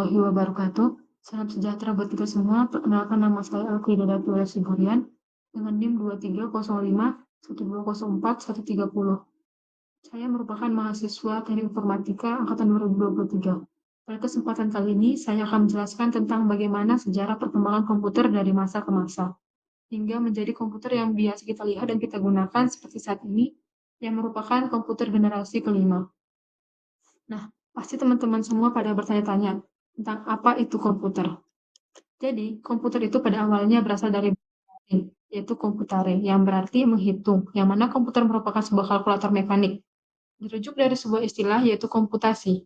warahmatullahi wabarakatuh. Salam sejahtera buat kita semua. Perkenalkan, nama saya Alfrieda Sigurian dengan NIM 23051204 130. Saya merupakan mahasiswa Teknik Informatika angkatan 2023. Pada kesempatan kali ini, saya akan menjelaskan tentang bagaimana sejarah perkembangan komputer dari masa ke masa, hingga menjadi komputer yang biasa kita lihat dan kita gunakan seperti saat ini, yang merupakan komputer generasi kelima. Nah, pasti teman-teman semua pada bertanya-tanya tentang apa itu komputer. Jadi, komputer itu pada awalnya berasal dari Latin, yaitu computare, yang berarti menghitung, yang mana komputer merupakan sebuah kalkulator mekanik. Dirujuk dari sebuah istilah, yaitu komputasi.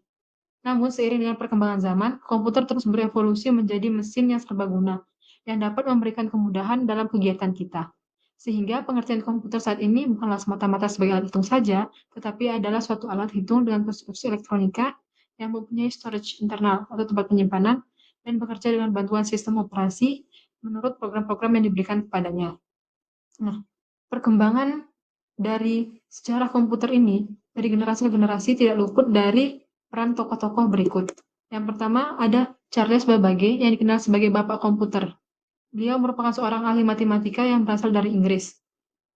Namun, seiring dengan perkembangan zaman, komputer terus berevolusi menjadi mesin yang serbaguna, yang dapat memberikan kemudahan dalam kegiatan kita. Sehingga pengertian komputer saat ini bukanlah semata-mata sebagai alat hitung saja, tetapi adalah suatu alat hitung dengan konstruksi elektronika yang mempunyai storage internal atau tempat penyimpanan dan bekerja dengan bantuan sistem operasi menurut program-program yang diberikan kepadanya. Nah, perkembangan dari sejarah komputer ini dari generasi ke generasi tidak luput dari peran tokoh-tokoh berikut. Yang pertama ada Charles Babbage yang dikenal sebagai Bapak Komputer. Beliau merupakan seorang ahli matematika yang berasal dari Inggris.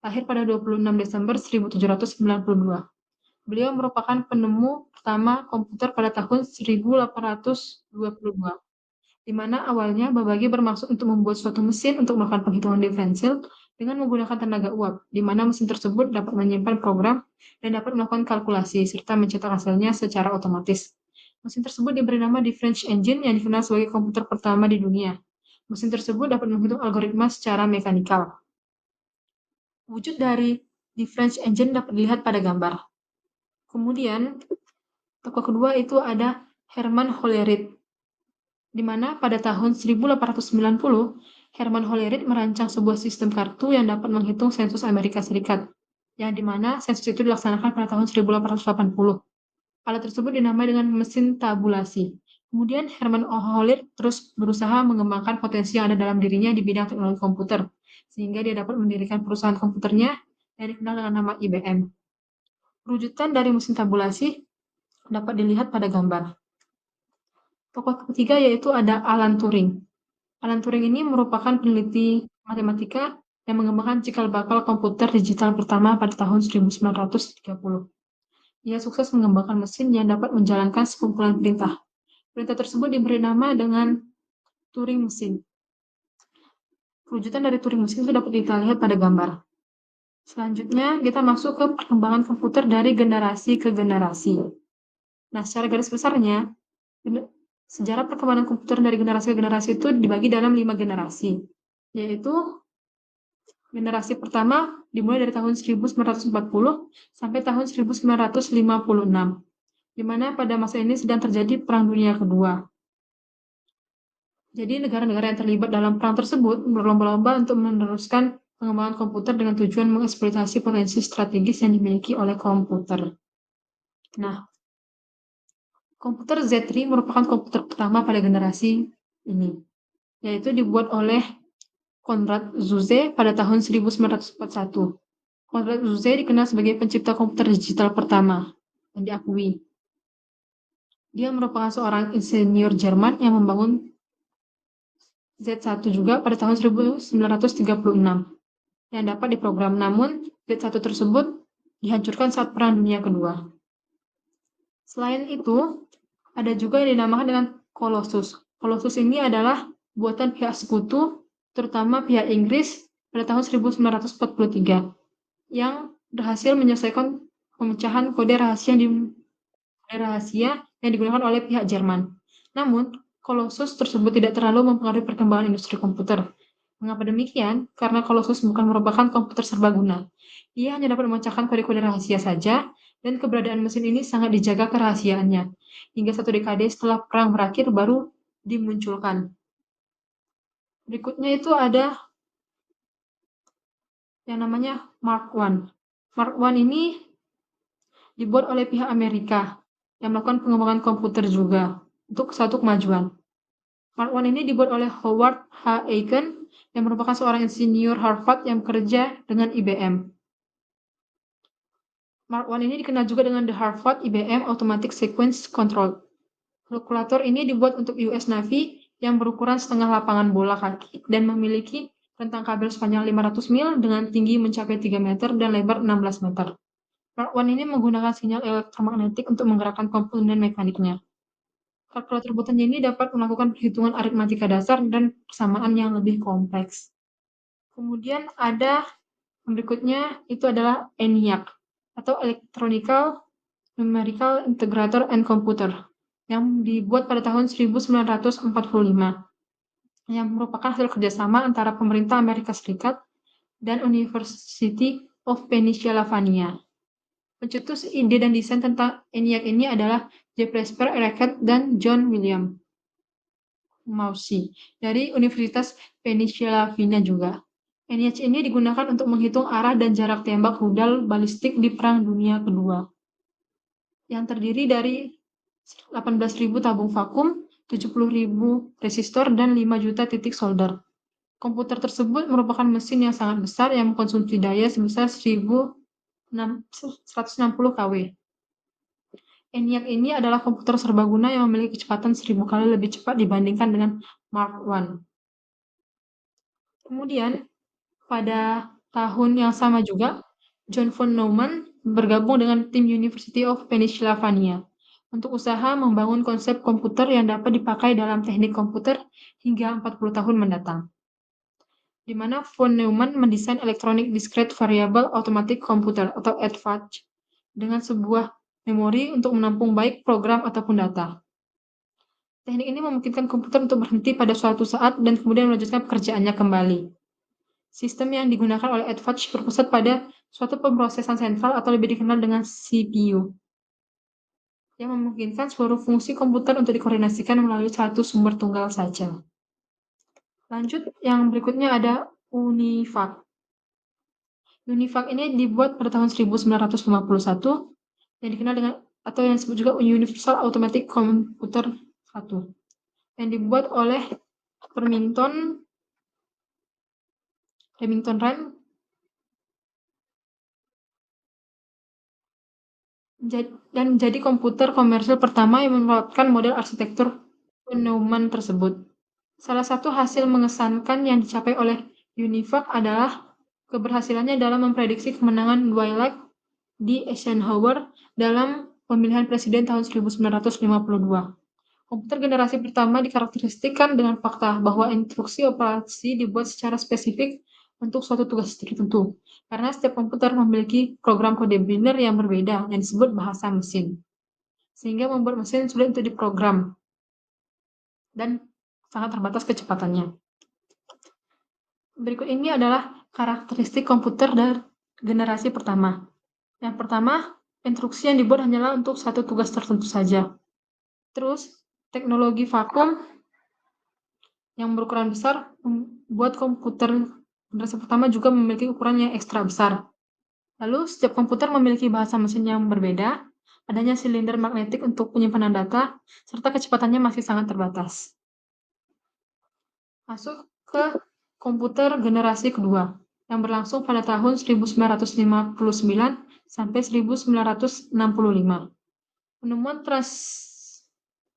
Lahir pada 26 Desember 1792. Beliau merupakan penemu pertama komputer pada tahun 1822, di mana awalnya Babbage bermaksud untuk membuat suatu mesin untuk melakukan penghitungan diferensial dengan menggunakan tenaga uap, di mana mesin tersebut dapat menyimpan program dan dapat melakukan kalkulasi serta mencetak hasilnya secara otomatis. Mesin tersebut diberi nama Differential Engine yang dikenal sebagai komputer pertama di dunia. Mesin tersebut dapat menghitung algoritma secara mekanikal. Wujud dari Differential Engine dapat dilihat pada gambar. Kemudian, tokoh kedua itu ada Herman Hollerith, di mana pada tahun 1890, Herman Hollerith merancang sebuah sistem kartu yang dapat menghitung sensus Amerika Serikat, yang di mana sensus itu dilaksanakan pada tahun 1880. Alat tersebut dinamai dengan mesin tabulasi. Kemudian Herman Hollerith terus berusaha mengembangkan potensi yang ada dalam dirinya di bidang teknologi komputer, sehingga dia dapat mendirikan perusahaan komputernya yang dikenal dengan nama IBM. Perwujudan dari mesin tabulasi dapat dilihat pada gambar. Tokoh ketiga yaitu ada Alan Turing. Alan Turing ini merupakan peneliti matematika yang mengembangkan cikal bakal komputer digital pertama pada tahun 1930. Ia sukses mengembangkan mesin yang dapat menjalankan sekumpulan perintah. Perintah tersebut diberi nama dengan Turing mesin. Perwujudan dari Turing mesin itu dapat kita lihat pada gambar. Selanjutnya, kita masuk ke perkembangan komputer dari generasi ke generasi. Nah, secara garis besarnya, sejarah perkembangan komputer dari generasi ke generasi itu dibagi dalam 5 generasi, yaitu generasi pertama dimulai dari tahun 1940 sampai tahun 1956, di mana pada masa ini sedang terjadi Perang Dunia Kedua. Jadi negara-negara yang terlibat dalam perang tersebut berlomba-lomba untuk meneruskan pengembangan komputer dengan tujuan mengeksploitasi potensi strategis yang dimiliki oleh komputer. Nah, komputer Z3 merupakan komputer pertama pada generasi ini, yaitu dibuat oleh Konrad Zuse pada tahun 1941. Konrad Zuse dikenal sebagai pencipta komputer digital pertama yang diakui. Dia merupakan seorang insinyur Jerman yang membangun Z1 juga pada tahun 1936 yang dapat diprogram, namun Z1 tersebut dihancurkan saat Perang Dunia Kedua. Selain itu, ada juga yang dinamakan dengan Colossus. Colossus ini adalah buatan pihak sekutu, terutama pihak Inggris pada tahun 1943, yang berhasil menyelesaikan pemecahan kode rahasia yang digunakan oleh pihak Jerman. Namun, Colossus tersebut tidak terlalu mempengaruhi perkembangan industri komputer. Mengapa demikian? Karena Colossus bukan merupakan komputer serbaguna. Ia hanya dapat memecahkan kode-kode rahasia saja, dan keberadaan mesin ini sangat dijaga kerahasiaannya. Hingga 1 dekade setelah perang berakhir baru dimunculkan. Berikutnya itu ada yang namanya Mark I. Mark I ini dibuat oleh pihak Amerika yang melakukan pengembangan komputer juga untuk satu kemajuan. Mark I ini dibuat oleh Howard H. Aiken yang merupakan seorang insinyur Harvard yang bekerja dengan IBM. Mark I ini dikenal juga dengan The Harvard IBM Automatic Sequence Control. Kalkulator ini dibuat untuk US Navy yang berukuran setengah lapangan bola kaki dan memiliki rentang kabel sepanjang 500 mil dengan tinggi mencapai 3 meter dan lebar 16 meter. Part 1 ini menggunakan sinyal elektromagnetik untuk menggerakkan komponen mekaniknya. Kalkulator buatan ini dapat melakukan perhitungan aritmatika dasar dan persamaan yang lebih kompleks. Kemudian ada berikutnya itu adalah ENIAC atau Electronical Numerical Integrator and Computer yang dibuat pada tahun 1945 yang merupakan hasil kerjasama antara pemerintah Amerika Serikat dan University of Pennsylvania. Pencetus ide dan desain tentang ENIAC ini adalah J. Presper Eckert dan John William Maury dari Universitas Pennsylvania juga. ENIAC ini digunakan untuk menghitung arah dan jarak tembak rudal balistik di Perang Dunia Kedua, yang terdiri dari 18.000 tabung vakum, 70.000 resistor, dan 5 juta titik solder. Komputer tersebut merupakan mesin yang sangat besar yang mengkonsumsi daya sebesar 1.160 kW. ENIAC ini adalah komputer serbaguna yang memiliki kecepatan 1000 kali lebih cepat dibandingkan dengan Mark I. Kemudian, pada tahun yang sama juga, John von Neumann bergabung dengan tim University of Pennsylvania untuk usaha membangun konsep komputer yang dapat dipakai dalam teknik komputer hingga 40 tahun mendatang, di mana von Neumann mendesain Electronic Discrete Variable Automatic Computer atau EDVAC dengan sebuah memori untuk menampung baik program ataupun data. Teknik ini memungkinkan komputer untuk berhenti pada suatu saat dan kemudian melanjutkan pekerjaannya kembali. Sistem yang digunakan oleh EDVAC berpusat pada suatu pemrosesan sentral atau lebih dikenal dengan CPU, yang memungkinkan seluruh fungsi komputer untuk dikoordinasikan melalui satu sumber tunggal saja. Lanjut, yang berikutnya ada UNIVAC. UNIVAC ini dibuat pada tahun 1951 yang dikenal dengan atau yang disebut juga Universal Automatic Computer 1 yang dibuat oleh Remington Rand dan menjadi komputer komersil pertama yang menerapkan model arsitektur von Neumann tersebut. Salah satu hasil mengesankan yang dicapai oleh UNIVAC adalah keberhasilannya dalam memprediksi kemenangan Dwight D. Eisenhower dalam pemilihan presiden tahun 1952. Komputer generasi pertama dikarakteristikkan dengan fakta bahwa instruksi operasi dibuat secara spesifik untuk suatu tugas tertentu, karena setiap komputer memiliki program kode biner yang berbeda yang disebut bahasa mesin, sehingga membuat mesin sulit untuk diprogram dan sangat terbatas kecepatannya. Berikut ini adalah karakteristik komputer dari generasi pertama. Yang pertama, instruksi yang dibuat hanyalah untuk satu tugas tertentu saja. Terus, teknologi vakum yang berukuran besar membuat komputer generasi pertama juga memiliki ukuran yang ekstra besar. Lalu, setiap komputer memiliki bahasa mesin yang berbeda, adanya silinder magnetik untuk penyimpanan data, serta kecepatannya masih sangat terbatas. Masuk ke komputer generasi kedua, yang berlangsung pada tahun 1959 sampai 1965.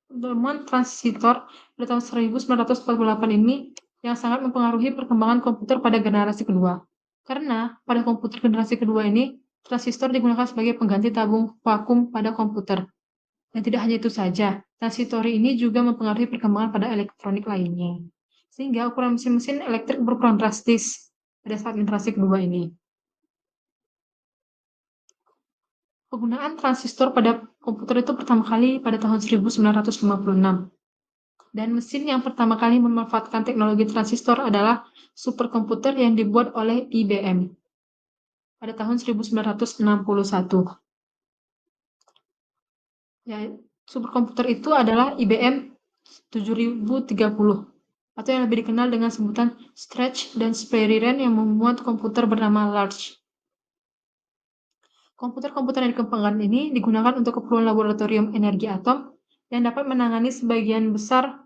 Penemuan transistor pada tahun 1948 ini yang sangat mempengaruhi perkembangan komputer pada generasi kedua. Karena pada komputer generasi kedua ini, transistor digunakan sebagai pengganti tabung vakum pada komputer. Dan tidak hanya itu saja, transistor ini juga mempengaruhi perkembangan pada elektronik lainnya. Sehingga ukuran mesin-mesin elektrik berkurang drastis pada saat generasi kedua ini. Penggunaan transistor pada komputer itu pertama kali pada tahun 1956. Dan mesin yang pertama kali memanfaatkan teknologi transistor adalah superkomputer yang dibuat oleh IBM pada tahun 1961. Ya, superkomputer itu adalah IBM 7030 atau yang lebih dikenal dengan sebutan Stretch dan Sperry-Rand yang memuat komputer bernama Large. Komputer-komputer yang dikembangkan ini digunakan untuk keperluan laboratorium energi atom yang dapat menangani sebagian besar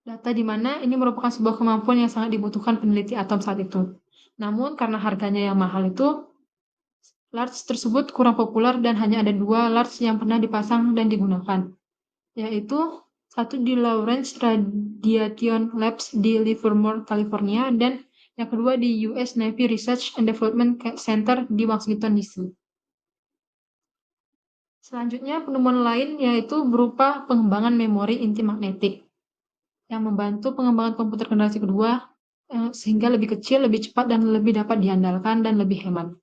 data di mana ini merupakan sebuah kemampuan yang sangat dibutuhkan peneliti atom saat itu. Namun karena harganya yang mahal itu, Large tersebut kurang populer dan hanya ada 2 large yang pernah dipasang dan digunakan, yaitu satu di Lawrence Radiation Labs di Livermore, California, dan yang kedua di US Navy Research and Development Center di Washington, D.C. Selanjutnya, penemuan lain yaitu berupa pengembangan memori inti magnetik yang membantu pengembangan komputer generasi kedua sehingga lebih kecil, lebih cepat, dan lebih dapat diandalkan dan lebih hemat.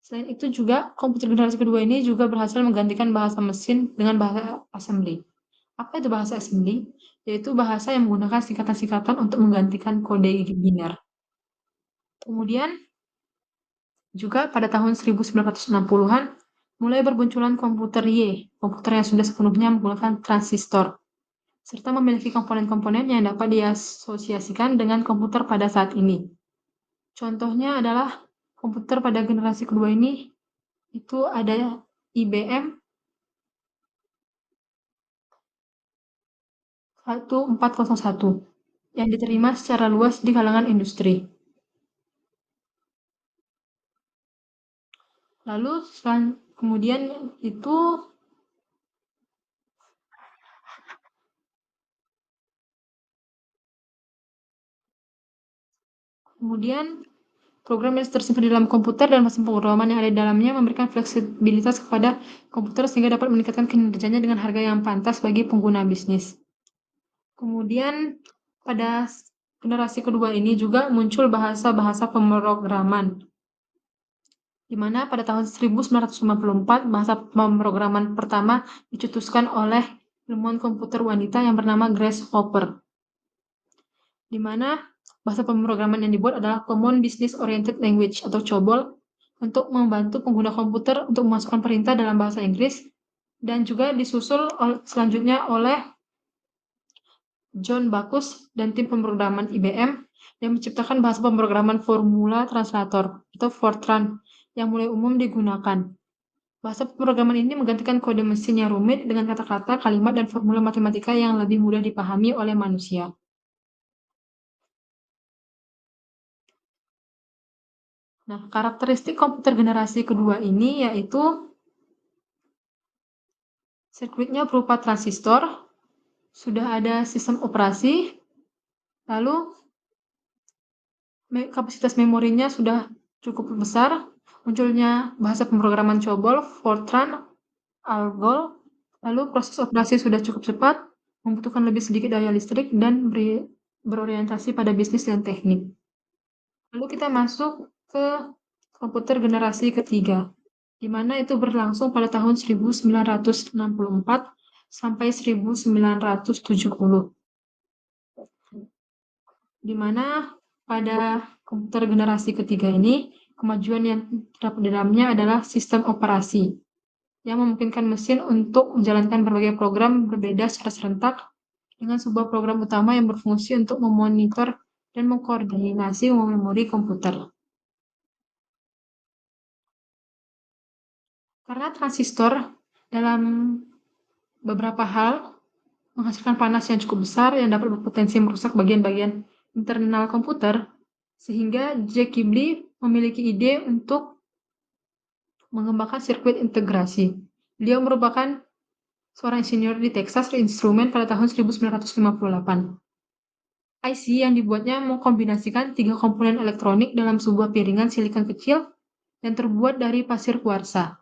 Selain itu juga, komputer generasi kedua ini juga berhasil menggantikan bahasa mesin dengan bahasa assembly. Apa itu bahasa assembly? Yaitu bahasa yang menggunakan singkatan-singkatan untuk menggantikan kode biner. Kemudian, juga pada tahun 1960-an, mulai bermunculan komputer Y, komputer yang sudah sepenuhnya menggunakan transistor, serta memiliki komponen-komponen yang dapat diasosiasikan dengan komputer pada saat ini. Contohnya adalah komputer pada generasi kedua ini, itu ada IBM 1401 yang diterima secara luas di kalangan industri. Lalu kemudian itu program yang tersimpan di dalam komputer dan mesin pemrograman yang ada di dalamnya memberikan fleksibilitas kepada komputer sehingga dapat meningkatkan kinerjanya dengan harga yang pantas bagi pengguna bisnis. Kemudian pada generasi kedua ini juga muncul bahasa-bahasa pemrograman, di mana pada tahun 1954 bahasa pemrograman pertama dicetuskan oleh ilmuwan komputer wanita yang bernama Grace Hopper, di mana bahasa pemrograman yang dibuat adalah Common Business Oriented Language atau COBOL untuk membantu pengguna komputer untuk memasukkan perintah dalam bahasa Inggris, dan juga disusul selanjutnya oleh John Backus dan tim pemrograman IBM yang menciptakan bahasa pemrograman formula translator atau Fortran yang mulai umum digunakan. Bahasa pemrograman ini menggantikan kode mesin yang rumit dengan kata-kata, kalimat, dan formula matematika yang lebih mudah dipahami oleh manusia. Nah, karakteristik komputer generasi kedua ini yaitu sirkuitnya berupa transistor, sudah ada sistem operasi, lalu kapasitas memorinya sudah cukup besar, munculnya bahasa pemrograman COBOL, Fortran, Algol, lalu proses operasi sudah cukup cepat, membutuhkan lebih sedikit daya listrik, dan berorientasi pada bisnis dan teknik. Lalu kita masuk ke komputer generasi ketiga, di mana itu berlangsung pada tahun 1964 sampai 1970, di mana pada komputer generasi ketiga ini, kemajuan yang terdapat di dalamnya adalah sistem operasi yang memungkinkan mesin untuk menjalankan berbagai program berbeda secara serentak dengan sebuah program utama yang berfungsi untuk memonitor dan mengkoordinasi memori komputer. Karena transistor dalam beberapa hal menghasilkan panas yang cukup besar yang dapat berpotensi merusak bagian-bagian internal komputer, sehingga Jack Kibble memiliki ide untuk mengembangkan sirkuit integrasi. Beliau merupakan seorang insinyur di Texas Instruments pada tahun 1958. IC yang dibuatnya mengkombinasikan 3 komponen elektronik dalam sebuah piringan silikon kecil yang terbuat dari pasir kuarsa.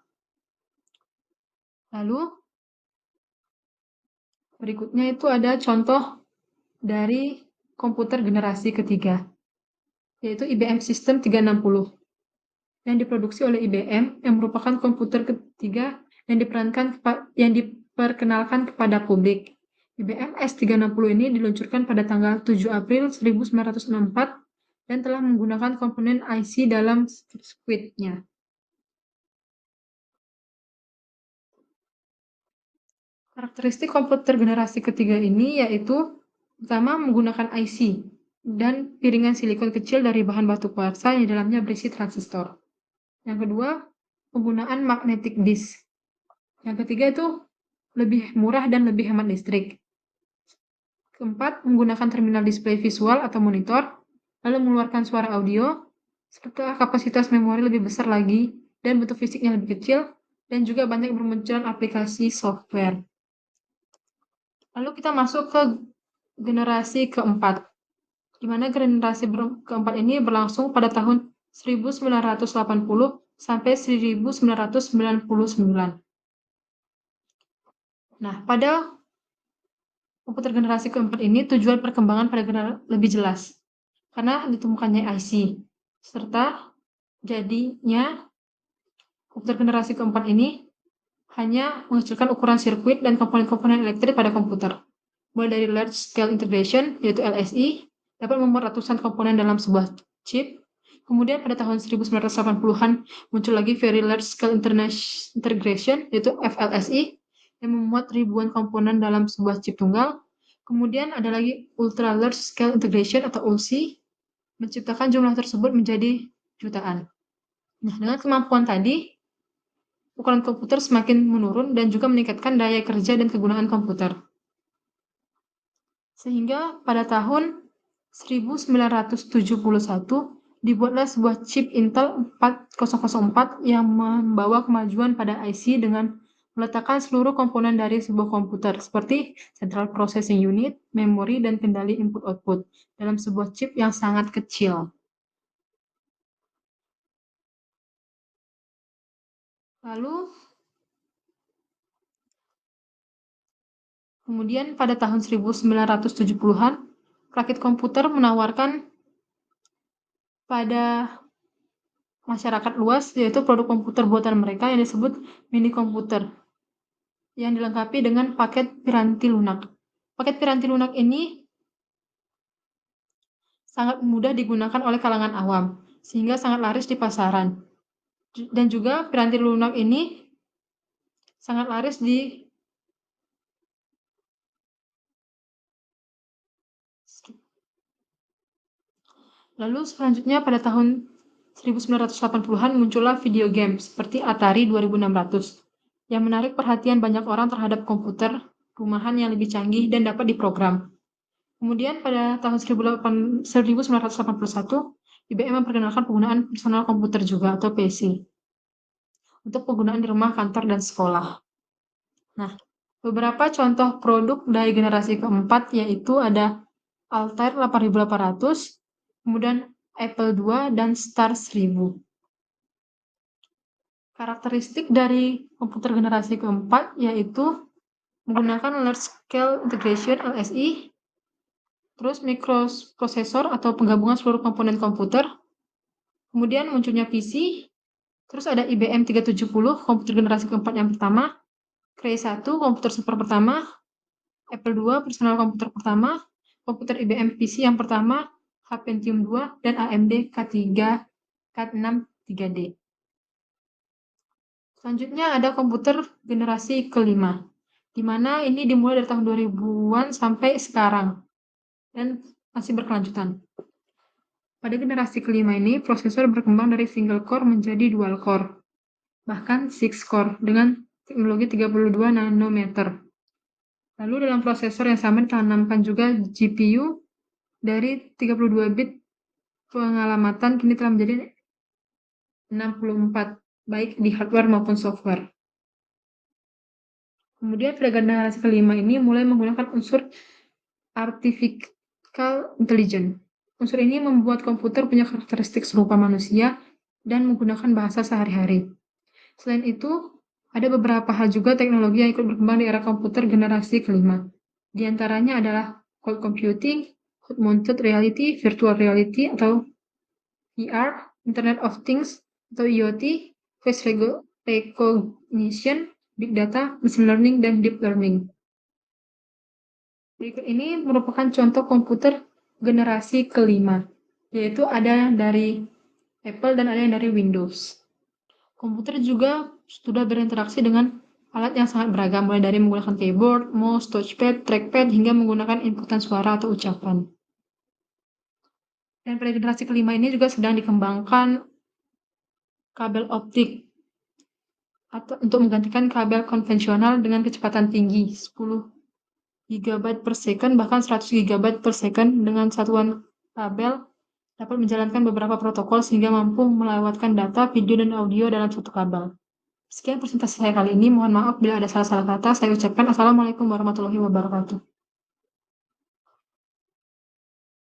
Lalu, berikutnya itu ada contoh dari komputer generasi ketiga, yaitu IBM System 360 yang diproduksi oleh IBM, yang merupakan komputer ketiga yang diperkenalkan kepada publik. IBM S360 ini diluncurkan pada tanggal 7 April 1964 dan telah menggunakan komponen IC dalam sirkuitnya. Karakteristik komputer generasi ketiga ini yaitu pertama menggunakan IC dan piringan silikon kecil dari bahan batu kuarsa yang di dalamnya berisi transistor. Yang kedua, penggunaan magnetic disk. Yang ketiga itu lebih murah dan lebih hemat listrik. Keempat, menggunakan terminal display visual atau monitor, lalu mengeluarkan suara audio. serta kapasitas memori lebih besar lagi dan bentuk fisiknya lebih kecil, dan juga banyak bermunculan aplikasi software. Lalu kita masuk ke generasi keempat, di mana generasi keempat ini berlangsung pada tahun 1980 sampai 1999. Nah, pada komputer generasi keempat ini tujuan perkembangan pada lebih jelas, karena ditemukannya IC, serta jadinya komputer generasi keempat ini hanya mengecilkan ukuran sirkuit dan komponen-komponen elektrik pada komputer. Mulai dari Large Scale Integration, yaitu LSI, dapat memuat ratusan komponen dalam sebuah chip. Kemudian pada tahun 1980-an muncul lagi Very Large Scale Integration, yaitu FLSI, yang memuat ribuan komponen dalam sebuah chip tunggal. Kemudian ada lagi Ultra Large Scale Integration atau ULSI, menciptakan jumlah tersebut menjadi jutaan. Nah, dengan kemampuan tadi, ukuran komputer semakin menurun dan juga meningkatkan daya kerja dan kegunaan komputer. Sehingga pada tahun 1971 dibuatlah sebuah chip Intel 4004 yang membawa kemajuan pada IC dengan meletakkan seluruh komponen dari sebuah komputer seperti Central Processing Unit, memori, dan kendali input-output dalam sebuah chip yang sangat kecil. Lalu kemudian pada tahun 1970-an, perakit komputer menawarkan pada masyarakat luas yaitu produk komputer buatan mereka yang disebut mini komputer yang dilengkapi dengan paket piranti lunak. Paket piranti lunak ini sangat mudah digunakan oleh kalangan awam sehingga sangat laris di pasaran. Dan juga piranti lunak ini sangat laris di Lalu selanjutnya pada tahun 1980-an muncullah video game seperti Atari 2600 yang menarik perhatian banyak orang terhadap komputer rumahan yang lebih canggih dan dapat diprogram. Kemudian pada tahun 1981, IBM memperkenalkan penggunaan personal komputer juga atau PC untuk penggunaan di rumah, kantor, dan sekolah. Nah, beberapa contoh produk dari generasi keempat yaitu ada Altair 8800, kemudian Apple II, dan Star 1000. Karakteristik dari komputer generasi keempat yaitu menggunakan Large Scale Integration LSI, terus mikroprosesor atau penggabungan seluruh komponen komputer, kemudian munculnya PC, terus ada IBM 370, komputer generasi keempat yang pertama, Cray 1, komputer super pertama, Apple II, personal komputer pertama, komputer IBM PC yang pertama, HP Pentium 2, dan AMD K6 3D. Selanjutnya ada komputer generasi kelima, di mana ini dimulai dari tahun 2000-an sampai sekarang, dan masih berkelanjutan. Pada generasi kelima ini, prosesor berkembang dari single core menjadi dual core, bahkan 6 core dengan teknologi 32 nanometer. Lalu dalam prosesor yang sama ditanamkan juga GPU dari 32 bit pengalamatan kini telah menjadi 64, baik di hardware maupun software. Kemudian pada generasi kelima ini mulai menggunakan unsur artificial intelligence. Unsur ini membuat komputer punya karakteristik serupa manusia dan menggunakan bahasa sehari-hari. Selain itu, ada beberapa hal juga teknologi yang ikut berkembang di era komputer generasi kelima. Di antaranya adalah cloud computing, augmented reality, virtual reality atau VR, Internet of Things atau IoT, face recognition, big data, machine learning, dan deep learning. Berikut ini merupakan contoh komputer generasi kelima, yaitu ada dari Apple dan ada yang dari Windows. Komputer juga sudah berinteraksi dengan alat yang sangat beragam, mulai dari menggunakan keyboard, mouse, touchpad, trackpad, hingga menggunakan inputan suara atau ucapan. Dan pada generasi kelima ini juga sedang dikembangkan kabel optik atau untuk menggantikan kabel konvensional dengan kecepatan tinggi 10 GB per second bahkan 100 GB per second dengan satuan kabel dapat menjalankan beberapa protokol sehingga mampu melewatkan data, video, dan audio dalam satu kabel. Sekian presentasi saya kali ini. Mohon maaf bila ada salah-salah kata. Saya ucapkan Assalamualaikum warahmatullahi wabarakatuh.